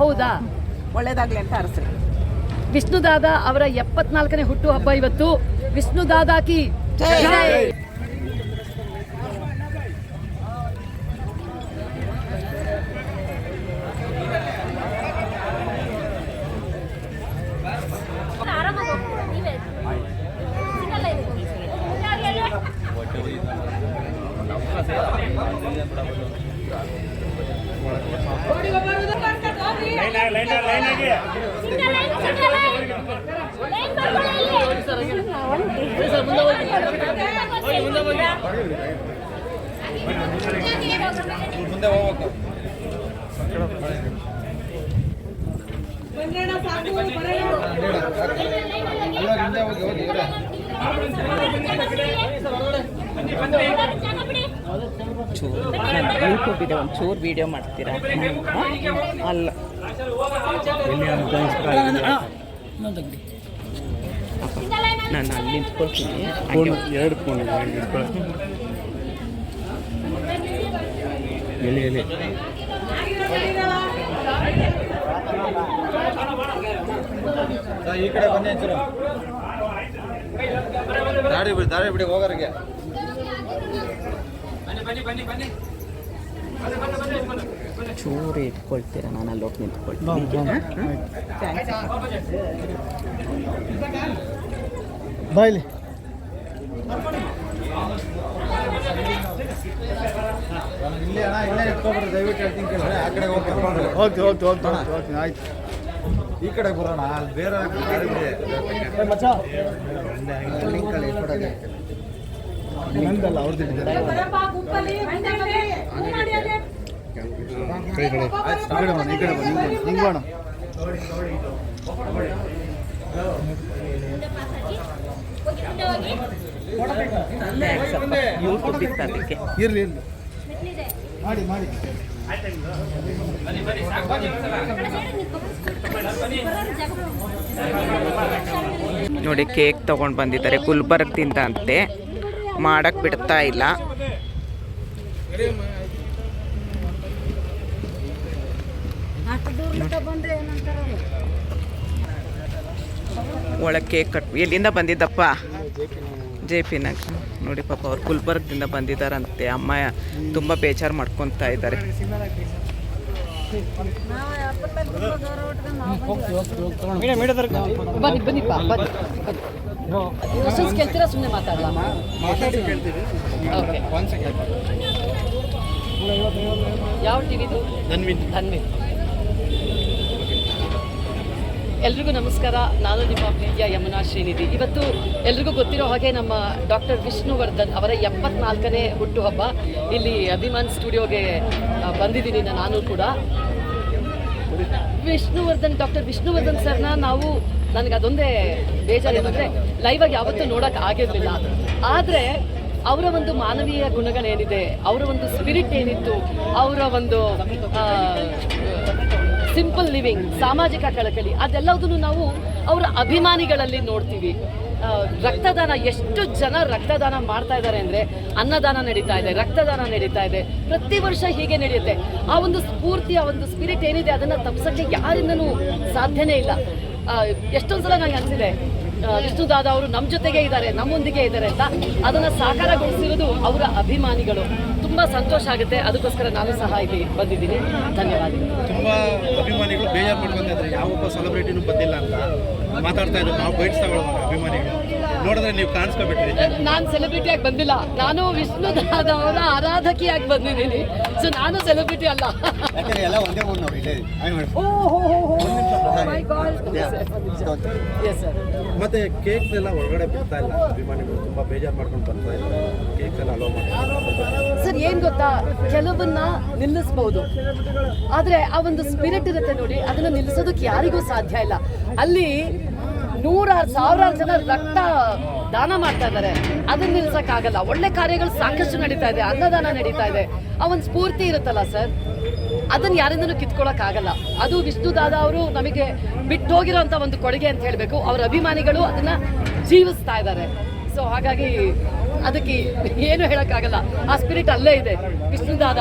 ಹೌದಾ, ಒಳ್ಳೇದಾಗ್ಲಿ ಅಂತ ಅರಸ್ರಿ. ವಿಷ್ಣುದಾದ ಅವರ 74ನೇ ಹುಟ್ಟು ಹಬ್ಬ ಇವತ್ತು. ವಿಷ್ಣುದಾದಾಕಿ ಜೈ. ಯೂಟ್ಯೂಬ್ ಇದೆ, ಒಂಚೂರು ವಿಡಿಯೋ ಮಾಡ್ತೀರಾ? ಅಲ್ಲ ನಾನು ಅಲ್ಲಿ ನಿಂತ್ಕೊಳ್ತೀನಿ. ಎರಡು ಫೋನ್ ಎಲ್ಲಿ ಈ ಕಡೆ ಬನ್ನಿ, ದಾರಿ ಬಿಡಿ ಹೋಗೋರಿಗೆ. ಚೂರು ಇಟ್ಕೊಳ್ತೀರಾ? ನಾನು ಅಲ್ಲಿ ಹೋಗಿ ನಿಂತ್ಕೊಳ್ತೀನಿ. ಬಾಯ್ಲಿ ಇಲ್ಲಿ ಅಣ್ಣ, ಇಲ್ಲೇ ಇಟ್ಕೊಬಿಡ್ರಿ ದಯವಿಟ್ಟು ಹೇಳ್ತೀನಿ ಕೇಳಿದ್ರೆ. ಆ ಕಡೆ ಹೋಗಿ ಹೋಗ್ತೀನಿ ಆಯ್ತು. ಈ ಕಡೆ ಬರೋಣ, ಅಲ್ಲಿ ಬೇರೆ ನಂದಲ್ಲ ಅವ್ರದ್ದು ಈ ಕಡೆ ಬನ್ನಿ, ಹಿಂಗೆ ಬಾಣ. ಯೂಟ್ಯೂಬ್ ಇತ್ತು ಅದಕ್ಕೆ. ಇರ್ಲಿ ಮಾಡಿ ನೋಡಿ, ಕೇಕ್ ತಗೊಂಡು ಬಂದಿದ್ದಾರೆ ಗುಲ್ಬರ್ಗದಿಂದ ಅಂತೆ. ಮಾಡಕ್ ಬಿಡ್ತಾ ಇಲ್ಲ. ಒಳಗೆ ಕೇಕ್ ಕಟ್. ಎಲ್ಲಿಂದ ಬಂದಿದ್ದಪ್ಪ? JP ನಗರ. ನೋಡಿ ಪಾಪ ಅವ್ರು ಗುಲ್ಬರ್ಗದಿಂದ ಬಂದಿದ್ದಾರಂತೆ. ಅಮ್ಮ ತುಂಬ ಬೇಜಾರು ಮಾಡ್ಕೊತಾ ಇದ್ದಾರೆ. ಕೇಳ್ತೀರಾ? ಸುಮ್ಮನೆ ಮಾತಾಡಲ್ಲ. ಯಾವ ಟಿವಿದು? ಧನ್ವಿ. ಎಲ್ರಿಗೂ ನಮಸ್ಕಾರ. ನಾನು ನಿಮ್ಮ ಪ್ರೀತಿಯ ಯಮುನಾ ಶ್ರೀನಿಧಿ. ಇವತ್ತು ಎಲ್ರಿಗೂ ಗೊತ್ತಿರೋ ಹಾಗೆ ನಮ್ಮ ಡಾಕ್ಟರ್ ವಿಷ್ಣುವರ್ಧನ್ ಅವರ 74ನೇ ಹುಟ್ಟುಹಬ್ಬ. ಇಲ್ಲಿ ಅಭಿಮಾನ್ ಸ್ಟುಡಿಯೋಗೆ ಬಂದಿದ್ದೀನಿ ನಾನು ಕೂಡ. ಡಾಕ್ಟರ್ ವಿಷ್ಣುವರ್ಧನ್ ಸರ್ನ ನನಗೆ ಅದೊಂದೇ ಬೇಜಾರೇನೆಂದರೆ ಲೈವಾಗಿ ಯಾವತ್ತೂ ನೋಡೋಕೆ ಆಗಿರಲಿಲ್ಲ. ಆದರೆ ಅವರ ಒಂದು ಮಾನವೀಯ ಗುಣಗಳೇನಿದೆ, ಅವರ ಒಂದು ಸ್ಪಿರಿಟ್ ಏನಿತ್ತು, ಅವರ ಒಂದು ಸಿಂಪಲ್ ಲಿವಿಂಗ್, ಸಾಮಾಜಿಕ ಕಳಕಳಿ, ಅದೆಲ್ಲದನ್ನು ನಾವು ಅವರ ಅಭಿಮಾನಿಗಳಲ್ಲಿ ನೋಡ್ತೀವಿ. ರಕ್ತದಾನ, ಎಷ್ಟು ಜನ ರಕ್ತದಾನ ಮಾಡ್ತಾ ಇದ್ದಾರೆ ಅಂದರೆ, ಅನ್ನದಾನ ನಡೀತಾ ಇದೆ, ರಕ್ತದಾನ ನಡೀತಾ ಇದೆ, ಪ್ರತಿ ವರ್ಷ ಹೀಗೆ ನಡೆಯುತ್ತೆ. ಆ ಒಂದು ಸ್ಫೂರ್ತಿ, ಆ ಒಂದು ಸ್ಪಿರಿಟ್ ಏನಿದೆ, ಅದನ್ನು ತಪ್ಪಿಸೋಕ್ಕೆ ಯಾರಿಂದನೂ ಸಾಧ್ಯನೇ ಇಲ್ಲ. ಎಷ್ಟೊಂದು ಸಲ ನನಗೆ ಅನಿಸಿದೆ, ವಿಷ್ಣುದಾದ ಅವರು ನಮ್ಮ ಜೊತೆಗೆ ಇದ್ದಾರೆ, ನಮ್ಮೊಂದಿಗೆ ಇದ್ದಾರೆ ಅಂತ. ಅದನ್ನು ಸಾಕಾರಗೊಳಿಸಿರೋದು ಅವರ ಅಭಿಮಾನಿಗಳು. ತುಂಬ ಸಂತೋಷ ಆಗುತ್ತೆ. ಅದಕ್ಕೋಸ್ಕರ ನಾನು ಸಹ ಇಲ್ಲಿ ಬಂದಿದ್ದೀನಿ. ಧನ್ಯವಾದಗಳು. ತುಂಬ ಅಭಿಮಾನಿಗಳು ಬೇಜಾರು ಮಾಡ್ಕೊಂತಿದ್ರೆ ಯಾವೊಬ್ಬ ಸೆಲೆಬ್ರಿಟಿನೂ ಬಂದಿಲ್ಲ ಅಂತ ಮಾತಾಡ್ತಾ ಇದ್ರು. ನಾವು ಬೈಟ್ಸ್ ತಗೊಳ್ಳೋಣ ಅಭಿಮಾನಿಗಳು. ನೋಡಿದ್ರೆ ನೀವು ಕಾಣಿಸ್ಕೊಬಿಟ್ರಿ. ನಾನು ಸೆಲೆಬ್ರಿಟಿಯಾಗಿ ಬಂದಿಲ್ಲ, ನಾನು ವಿಷ್ಣುದಾದ ಅವರ ಆರಾಧಕಿಯಾಗಿ ಬಂದಿದ್ದೀನಿ. ಸೊ ನಾನು ಸೆಲೆಬ್ರಿಟಿ ಅಲ್ಲ. ಎಲ್ಲ ಒಂದೇ ಬಂದವ್ರು ಇಲ್ಲೇ. ಮತ್ತೆ ಕೇಕ್ ಎಲ್ಲ ಹೊರಗಡೆ ಬಿಡ್ತಾ ಇಲ್ಲ. ಅಭಿಮಾನಿಗಳು ತುಂಬಾ ಬೇಜಾರು ಮಾಡ್ಕೊಂಡು ಬರ್ತಾ ಇದ್ದಾರೆ. ಕೇಕ್ ಎಲ್ಲ ಅಲೋ ಮಾಡಿ. ಸರ್, ಏನ್ ಗೊತ್ತಾ, ಕೆಲವನ್ನ ನಿಲ್ಲಿಸಬಹುದು, ಆದ್ರೆ ಆ ಒಂದು ಸ್ಪಿರಿಟ್ ಇರುತ್ತೆ ನೋಡಿ, ಅದನ್ನ ನಿಲ್ಲಿಸೋದಕ್ಕೆ ಯಾರಿಗೂ ಸಾಧ್ಯ ಇಲ್ಲ. ಅಲ್ಲಿ ಸಾವಿರಾರು ಜನ ರಕ್ತ ದಾನ ಮಾಡ್ತಾ ಇದ್ದಾರೆ, ಅದನ್ನ ನಿಲ್ಸಕ್ಕಾಗಲ್ಲ. ಒಳ್ಳೆ ಕಾರ್ಯಗಳು ಸಾಕಷ್ಟು ನಡೀತಾ ಇದೆ, ಅನ್ನದಾನ ನಡೀತಾ ಇದೆ. ಆ ಒಂದು ಸ್ಫೂರ್ತಿ ಇರುತ್ತಲ್ಲ ಸರ್, ಅದನ್ನ ಯಾರಿಂದನೂ ಕಿತ್ಕೊಳ್ಳೋಕ್ಕಾಗಲ್ಲ. ಅದು ವಿಷ್ಣುದಾದ ಅವರು ನಮಗೆ ಬಿಟ್ಟು ಹೋಗಿರೋಂಥ ಒಂದು ಕೊಡುಗೆ ಅಂತ ಹೇಳಬೇಕು. ಅವರ ಅಭಿಮಾನಿಗಳು ಅದನ್ನ ಜೀವಿಸ್ತಾ ಇದ್ದಾರೆ. ಸೊ ಹಾಗಾಗಿ ಅದಕ್ಕೆ ಏನು ಹೇಳೋಕ್ಕಾಗಲ್ಲ. ಆ ಸ್ಪಿರಿಟ್ ಅಲ್ಲೇ ಇದೆ. ವಿಷ್ಣುದಾದ.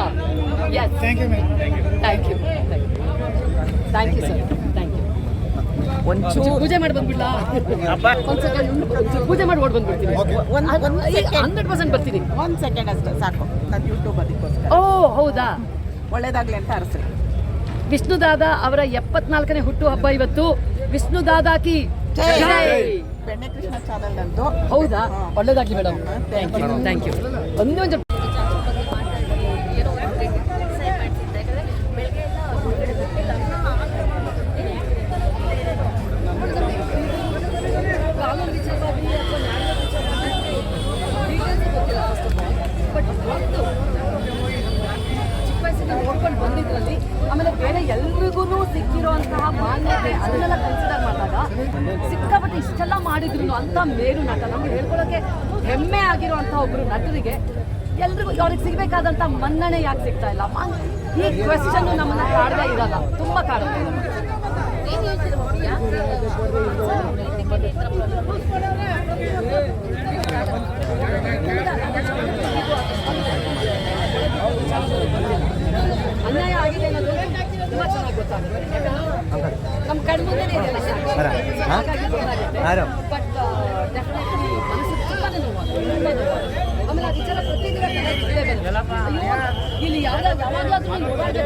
Yes, thank you. ಒಂಚೂರು ಪೂಜೆ ಮಾಡಿ ಬಂದ್ಬಿಡ್ಲಾ? ಒಂದ್ ಸೆಕೆಂಡ್ ಪೂಜೆ ಮಾಡಿ ಓಡ್ ಬಂದ್ಬಿಡ್ತೀನಿ. 100% ಬರ್ತೀನಿ. 1 ಸೆಕೆಂಡ್ ಅಷ್ಟೇ ಸಾಕು. ನಾನು ಯೂಟ್ಯೂಬ್ ಅದಕ್ಕೋಸ್ಕರ. ಓ ಹೌದಾ, ಒಳ್ಳೇದಾಗ್ಲಿ ಅಂತ ಅರಸ್ರಿ. ವಿಷ್ಣು ದಾದಾ ಅವರ 74ನೇ ಹುಟ್ಟು ಹಬ್ಬ ಇವತ್ತು. ವಿಷ್ಣು ದಾದಾ ಕಿ ಜೈ. ಬೆಣ್ಣೆ ಕೃಷ್ಣ ಚಾನಲ್ ನಂದು. ಹೌದಾ, ಒಳ್ಳೇದಾಗ್ಲಿ ಮೇಡಮ್. Thank you. ಒಂದೊಂದು ನೋಡ್ಕೊಂಡು ಬಂದಿದ್ರಲ್ಲಿ, ಆಮೇಲೆ ಬೇರೆ ಎಲ್ರಿಗೂ ಸಿಕ್ಕಿರುವಂತಹ ಮಾನ್ಯತೆ ಅದನ್ನೆಲ್ಲ ಕನ್ಸಿಡರ್ ಮಾಡಿದಾಗ ಸಿಕ್ಕಾಪಟ್ಟೆ ಇಷ್ಟೆಲ್ಲ ಮಾಡಿದ್ರು ಅಂತ ಮೇರು ನಟ, ನಮ್ಗೆ ಹೇಳ್ಕೊಳ್ಳೋಕೆ ಹೆಮ್ಮೆ ಆಗಿರುವಂತಹ ಒಬ್ರು ನಟರಿಗೆ ಎಲ್ರಿಗೂ ಅವ್ರಿಗೆ ಸಿಗ್ಬೇಕಾದಂಥ ಮನ್ನಣೆ ಯಾಕೆ ಸಿಗ್ತಾ ಇಲ್ಲ? ಈ ಕ್ವೆಶ್ಚನ್ ನಮ್ಮನ್ನ ಕಾಡದೇ ಇರಲ್ಲ, ತುಂಬ ಕಾಡುತ್ತೆ. ಅನ್ಯಾಯ ಆಗಿದೆ ಅನ್ನೋದು ತುಂಬ ಚೆನ್ನಾಗಿ ಗೊತ್ತಾಗುತ್ತೆ. ನಮ್ಮ ಕಣ್ಮುಂದೆ ಇದೆಯಲ್ಲ, ಹಾಗಾಗಿ ಗೊತ್ತಾಗುತ್ತೆ. ಬಟ್ ಡೆಫಿನೆಟ್ಲಿ ಮನಸ್ಸಿಗೆ ತುಂಬಾನೇ ನೋವು. ಆಮೇಲೆ ಆ ವಿಚಾರ ಪ್ರತಿದಿನ ಇಲ್ಲಿ ಯಾವಾಗಲಾದ್ರೂ ಓಡಾಡ್ಬೇಕಾದ್ರೆ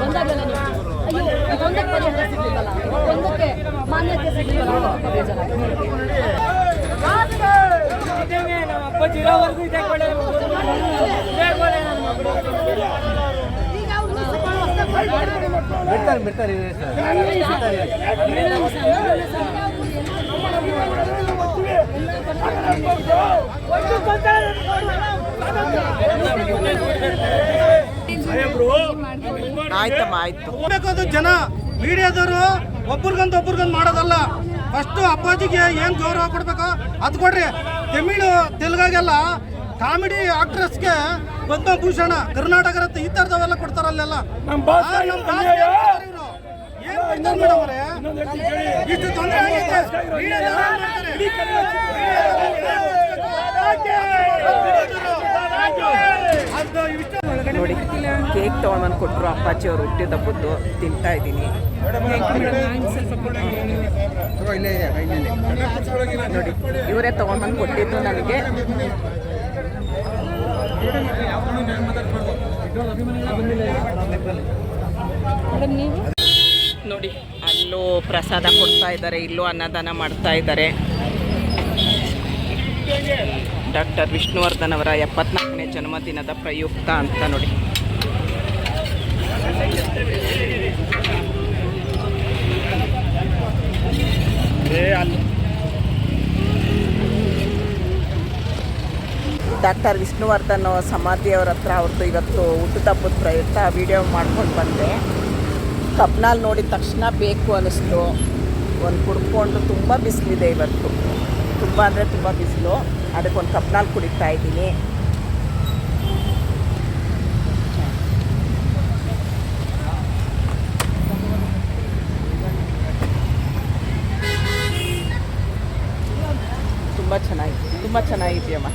ಬಂದಾಗಲ್ಲ ಅಯ್ಯೋ ಇದೊಂದಕ್ಕೆ ಪರಿಹಾರ ಸಿಗ್ಲಿಲ್ಲಲ್ಲ, ಒಂದಕ್ಕೆ ಮಾನ್ಯತೆ ಸಿಗ್ಲಿಲ್ಲ, ತುಂಬ ಬೇಜಾರಾಗುತ್ತೆ. ಬಿಡ್ತಾರೆ ಆಯ್ತಮ್ಮ, ಆಯ್ತು. ಜನ ಮೀಡಿಯಾದವರು ಒಬ್ರಿಗೊಂದು ಮಾಡೋದಲ್ಲ. ಫಸ್ಟ್ ಅಪ್ಪಾಜಿಗೆ ಏನು ಗೌರವ ಕೊಡ್ಬೇಕು ಅದು ಕೊಡ್ರಿ. ತಮಿಳು ತೆಲುಗಾಗೆಲ್ಲ ಕಾಮಿಡಿ ಆಕ್ಟ್ರೆಸ್ಗೆ ಪದ್ಮಭೂಷಣ, ಕರ್ನಾಟಕ ರತ್ನ ಈ ಥರದವೆಲ್ಲ ಕೊಡ್ತಾರಲ್ಲೆಲ್ಲ. ಇಷ್ಟು ತೊಂದರೆ ನೋಡಿ, ಕೇಕ್ ತೊಗೊಂಡ್ಬಂದು ಕೊಟ್ಟರು ಅಪ್ಪಾಜಿ ಅವರು ಹುಟ್ಟಿದ ಹಬ್ಬದ್ದು. ತಿಂತಾ ಇದ್ದೀನಿ. ನೋಡಿ, ಇವರೇ ತೊಗೊಂಡ್ಬಂದು ಕೊಟ್ಟಿದ್ದು ನನಗೆ. ನೋಡಿ, ಅಲ್ಲೂ ಪ್ರಸಾದ ಕೊಡ್ತಾ ಇದ್ದಾರೆ, ಇಲ್ಲೂ ಅನ್ನದಾನ ಮಾಡ್ತಾ ಇದ್ದಾರೆ. ಡಾಕ್ಟರ್ ವಿಷ್ಣುವರ್ಧನ್ ಅವರ 74ನೇ ಜನ್ಮದಿನದ ಪ್ರಯುಕ್ತ ಅಂತ ನೋಡಿ. ಡಾಕ್ಟರ್ ವಿಷ್ಣುವರ್ಧನ್ ಸಮಾಧಿಯವರ ಹತ್ರ ಅವ್ರದ್ದು ಇವತ್ತು ಹುಟ್ಟುಹಬ್ಬದ ಪ್ರಯುಕ್ತ ವಿಡಿಯೋ ಮಾಡ್ಕೊಂಡು ಬಂದೆ. ಕಬ್ನಾಲ್ ನೋಡಿದ ತಕ್ಷಣ ಬೇಕು ಅನ್ನಿಸ್ತು. ಒಂದು ಕುಡ್ಕೊಂಡು, ತುಂಬ ಬಿಸಿಲಿದೆ ಇವತ್ತು, ತುಂಬ ಅಂದರೆ ತುಂಬ ಬಿಸಿಲು. ಅದಕ್ಕೊಂದು ಕಬ್ನಾಲ್ ಕುಡಿತಾ ಇದ್ದೀನಿ. ತುಂಬ ಚೆನ್ನಾಗಿದೆಯಮ್ಮ.